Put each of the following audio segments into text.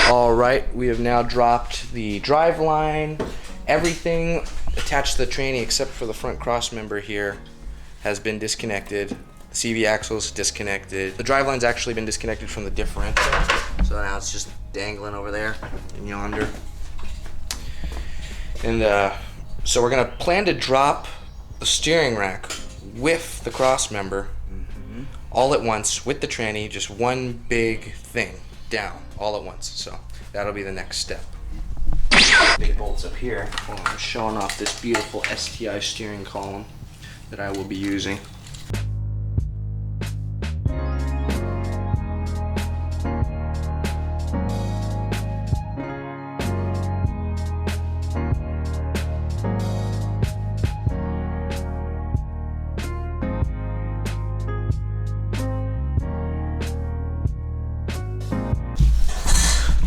All right, we have now dropped the drive line. Everything attached to the tranny except for the front cross member here has been disconnected. The CV axle's disconnected. The drive line's actually been disconnected from the differential, so now it's just dangling over there in yonder. And so we're gonna plan to drop the steering rack with the cross member all at once with the tranny, just one big thing down all at once. So that'll be the next step. Big bolts up here. Well, I'm showing off this beautiful STI steering column that I will be using.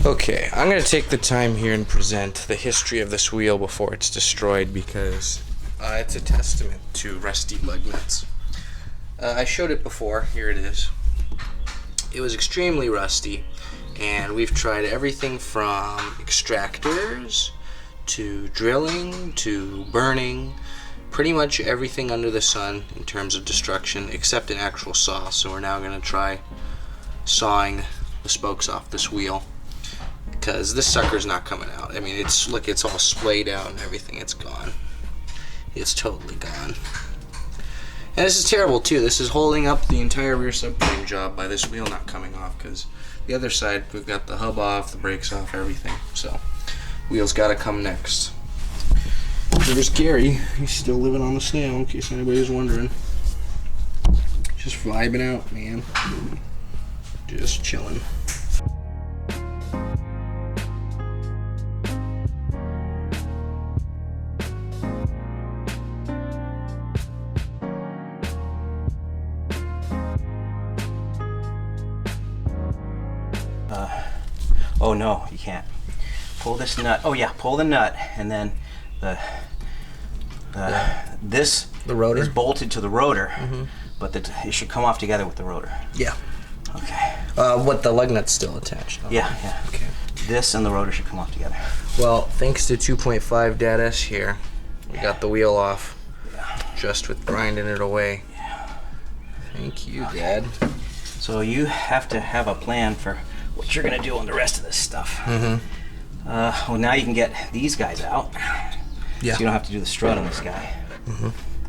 Okay, I'm going to take the time here and present the history of this wheel before it's destroyed because it's a testament to rusty lug nuts. I showed it before, here it is. It was extremely rusty, and we've tried everything from extractors to drilling to burning, pretty much everything under the sun in terms of destruction except an actual saw. So we're now going to try sawing the spokes off this wheel, because this sucker's not coming out. I mean, it's look, it's all splayed out and everything. It's gone. It's totally gone. And this is terrible too. This is holding up the entire rear subframe job by this wheel not coming off, because the other side we've got the hub off, the brakes off, everything. So wheel's got to come next. There's Gary. He's still living on the snail, in case anybody's wondering. Just vibing out, man. Just chilling. Oh no, you can't. Pull this nut. Oh yeah, pull the nut, and then the rotor is bolted to the rotor, but it should come off together with the rotor. Yeah. Okay. What, the lug nut's still attached? Oh. Yeah, yeah. Okay. This and the rotor should come off together. Well, thanks to 2.5 Dad S here, we got the wheel off just with grinding it away. Yeah. Thank you, Dad. So you have to have a plan for what you're gonna do on the rest of this stuff. Well, now you can get these guys out. Yeah. So you don't have to do the strut on this guy.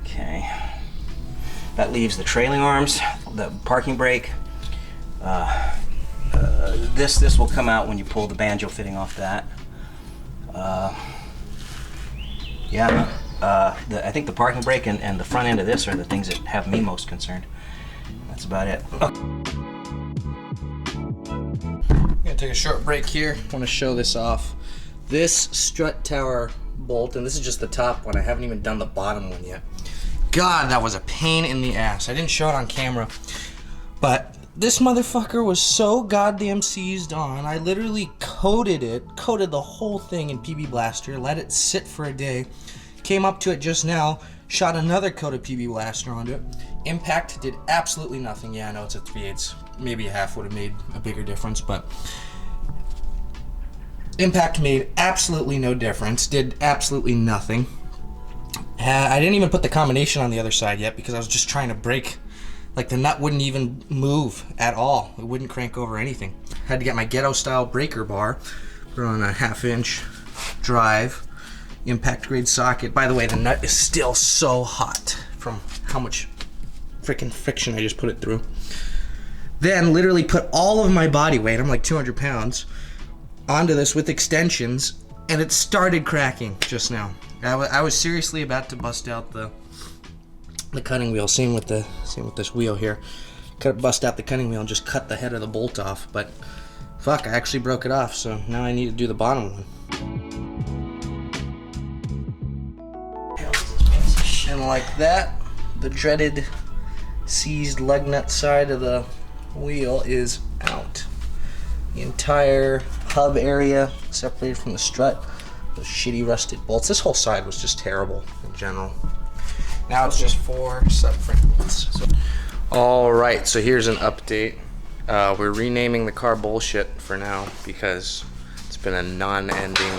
Okay. That leaves the trailing arms, the parking brake. This will come out when you pull the banjo fitting off that. Yeah. I think the parking brake and the front end of this are the things that have me most concerned. That's about it. I'm gonna take a short break here. I want to show this off. This strut tower bolt, and this is just the top one. I haven't even done the bottom one yet. God, that was a pain in the ass. I didn't show it on camera, but this motherfucker was so goddamn seized on. I literally coated the whole thing in PB Blaster, let it sit for a day, came up to it just now, shot another coat of PB Blaster onto it. Impact did absolutely nothing. Yeah, I know it's a 3/8. Maybe a half would have made a bigger difference, but impact made absolutely no difference, did absolutely nothing. I didn't even put the combination on the other side yet because I was just trying to brake. Like, the nut wouldn't even move at all. It wouldn't crank over anything. Had to get my ghetto style breaker bar, put on a 1/2" drive, impact grade socket. By the way, the nut is still so hot from how much freaking friction I just put it through. Then literally put all of my body weight, I'm like 200 pounds, onto this with extensions, and it started cracking just now. I was seriously about to bust out the cutting wheel. Same with this wheel here. Bust out the cutting wheel and just cut the head of the bolt off. But fuck, I actually broke it off. So now I need to do the bottom one. And like that, the dreaded seized lug nut side of the wheel is out. The entire hub area separated from the strut. Those shitty rusted bolts. This whole side was just terrible in general. Now it's just 4 subframe bolts. Alright, so here's an update. We're renaming the car Bullshit for now because been a non-ending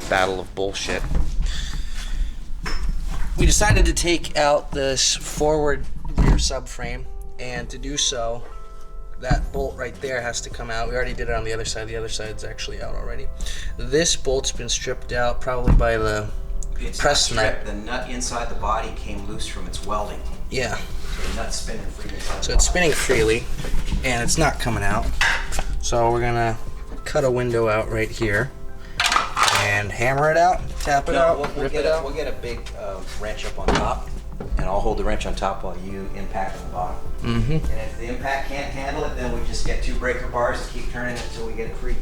battle of bullshit. We decided to take out this forward rear subframe, and to do so, that bolt right there has to come out. We already did it on the other side. The other side's actually out already. This bolt's been stripped out probably by the press nut. The nut inside the body came loose from its welding. Yeah. So the nut's spinning freely. So it's spinning freely, and it's not coming out. So we're gonna cut a window out right here and hammer it out, tap it out, rip it out. We'll get a big wrench up on top, and I'll hold the wrench on top while you impact on the bottom. Mm-hmm. And if the impact can't handle it, then we just get 2 breaker bars and keep turning it until we get it free.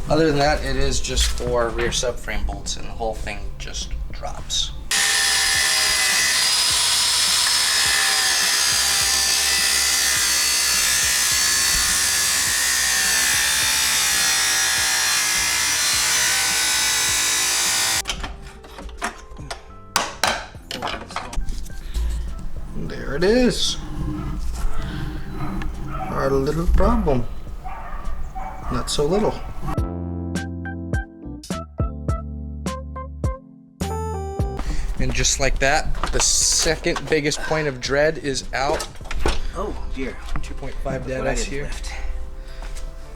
Other than that, it is just 4 rear subframe bolts, and the whole thing just drops. There it is. Our little problem. Not so little. And just like that, the second biggest point of dread is out. Oh dear. 2.5 dead S here. Lift.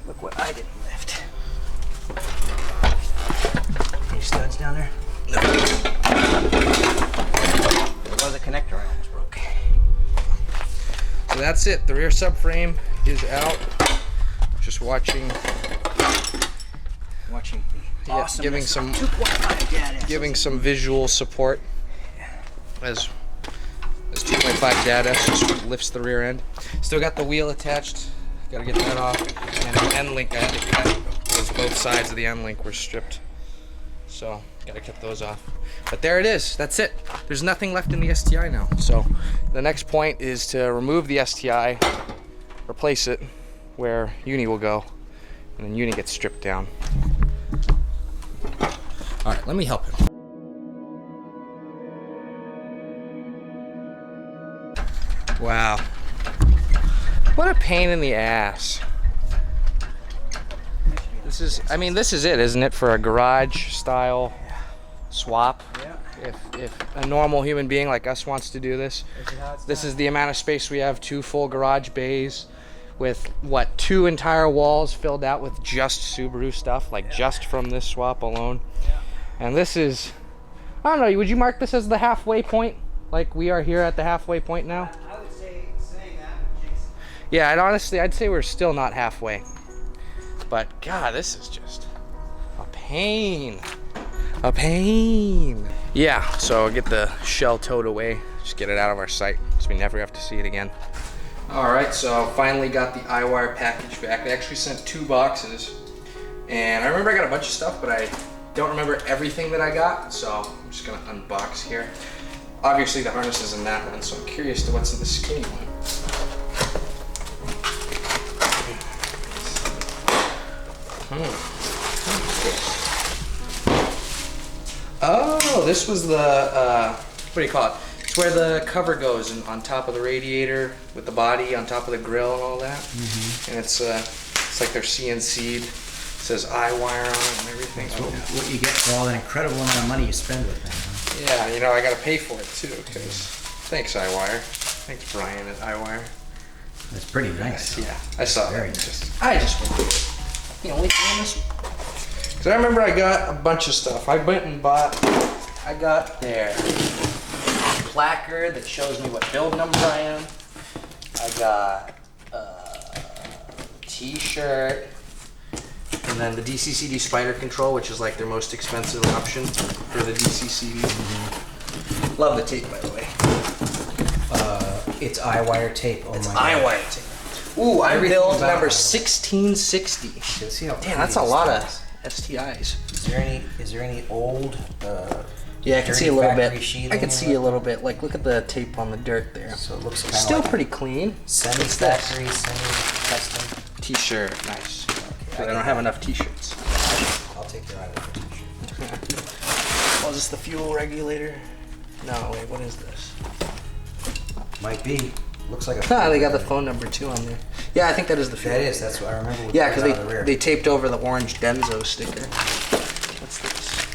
Look what I didn't lift. Any studs down there? No. There was a connector I almost broke. So that's it. The rear subframe is out. Just watching the Awesome. giving some visual support as 2.5 dad S just lifts the rear end. Still got the wheel attached. Got to get that off. And the end link I had to cut because both sides of the end link were stripped. So got to cut those off. But there it is. That's it. There's nothing left in the STI now. So the next point is to remove the STI, replace it where uni will go, and then uni gets stripped down. All right, let me help him. Wow. What a pain in the ass. This is it, isn't it, for a garage style swap? Yeah. If a normal human being like us wants to do this, this is the amount of space we have: 2 full garage bays with, what, 2 entire walls filled out with just Subaru stuff, like just from this swap alone. Yeah. And this is, I don't know, would you mark this as the halfway point? Like we are here at the halfway point now? I would say saying that would jinx it. Yeah, and honestly, I'd say we're still not halfway. But God, this is just a pain. A pain. Yeah, so get the shell towed away. Just get it out of our sight so we never have to see it again. Alright, so finally got the iWire package back. They actually sent 2 boxes. And I remember I got a bunch of stuff, but I don't remember everything that I got, so I'm just gonna unbox here. Obviously the harness is in that one, so I'm curious to what's in the skinny one. Oh, this was the, what do you call it? It's where the cover goes on top of the radiator with the body on top of the grill and all that. Mm-hmm. And it's like they're CNC'd. It says iWire on it and everything. What you get for all that incredible amount of money you spend with them. Huh? Yeah, you know, I gotta pay for it too, because thanks iWire. Thanks Brian at iWire. That's pretty nice. Yeah, I saw Very it. nice. I just went with it. The only thing on this one. Because I remember I got a bunch of stuff. I went and bought, I got their placard that shows me what build number I am. I got a t-shirt. And then the DCCD spider control, which is like their most expensive option for the DCCD. Mm-hmm. Love the tape, by the way. It's iWire tape. Oh it's my God. iWire tape. Ooh, I build number 1660. See how Damn, that's a lot of STIs. Is there any old? Yeah, I can see a little bit. Sheathing I can see a little bit. Like, look at the tape on the dirt there. So it looks kind Still of like pretty clean. semi-factory, semi-custom. T-shirt, nice. Okay, I don't have enough T-shirts. I'll take your iWire t-shirt. Oh, is this the fuel regulator? No, wait, what is this? Might be. Looks like a. They got the phone number too on there. Yeah, I think that is the That is. That's what I remember. Yeah, because they taped over the orange Denso sticker. What's this?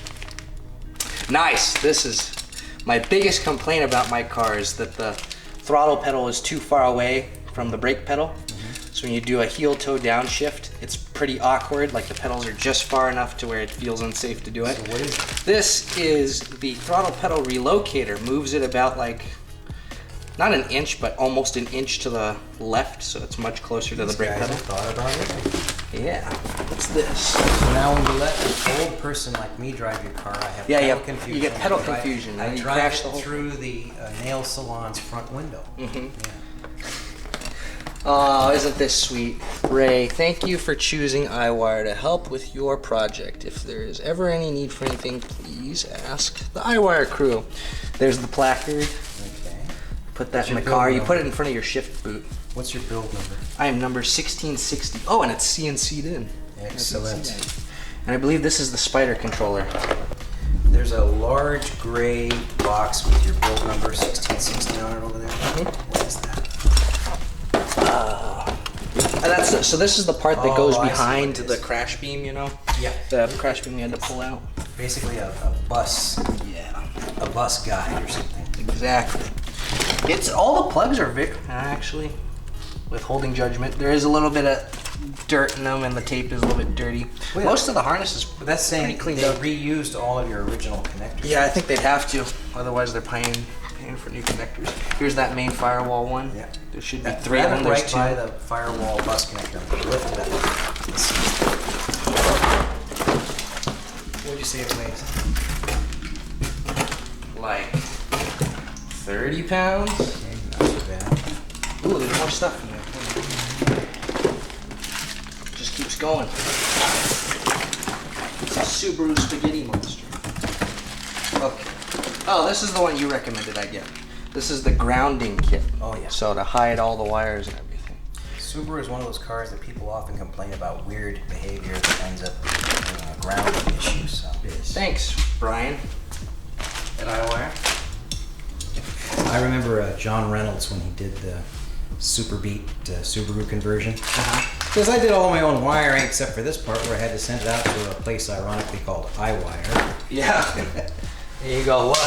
Nice. This is my biggest complaint about my car is that the throttle pedal is too far away from the brake pedal. So when you do a heel toe downshift, it's pretty awkward. Like the pedals are just far enough to where it feels unsafe to do it. So what is it? This is the throttle pedal relocator. Moves it about like, not an inch, but almost an inch to the left, so it's much closer to the brake pedal. Thought about it. Yeah. What's this? So now when you let an old person like me drive your car, I have pedal confusion. You get pedal confusion. I you drive crash it the whole through the nail salon's front window. Yeah. Oh, isn't this sweet? Ray, thank you for choosing iWire to help with your project. If there is ever any need for anything, please ask the iWire crew. There's the placard. Okay. Put that in the car. You put it in front of your shift boot. What's your build number? I am number 1660. Oh, and it's CNC'd in. Excellent. And I believe this is the spider controller. There's a large gray box with your build number 1660 on it over there. What is that? So this is the part that goes I see behind what it the is. crash beam, you know? Yeah. The crash beam you had to pull out. Basically a bus. Yeah. A bus guide or something. Exactly. It's all the plugs are actually withholding judgment. There is a little bit of dirt in them, and the tape is a little bit dirty. Well, most of the harness is But that's saying pretty cleaned they up. reused all of your original connectors. Yeah, I think they'd have to. Otherwise, they're paying for new connectors. Here's that main firewall one. Yeah. There should be 3 of them. Right There's by 2. the firewall bus connector. Lift it up. What'd you say it weighs? Like 30 pounds. Okay, not too bad. Ooh, there's more stuff in there. Just keeps going. It's a Subaru spaghetti monster. Okay. Oh, this is the one you recommended I get. This is the grounding kit. Oh, yeah. So to hide all the wires and everything. Subaru is one of those cars that people often complain about weird behavior that ends up being a grounding issue. So. Thanks, Brian. At iWire. I remember John Reynolds when he did the Super Beat Subaru conversion. Because I did all my own wiring except for this part where I had to send it out to a place ironically called iWire. Yeah. There you go. What?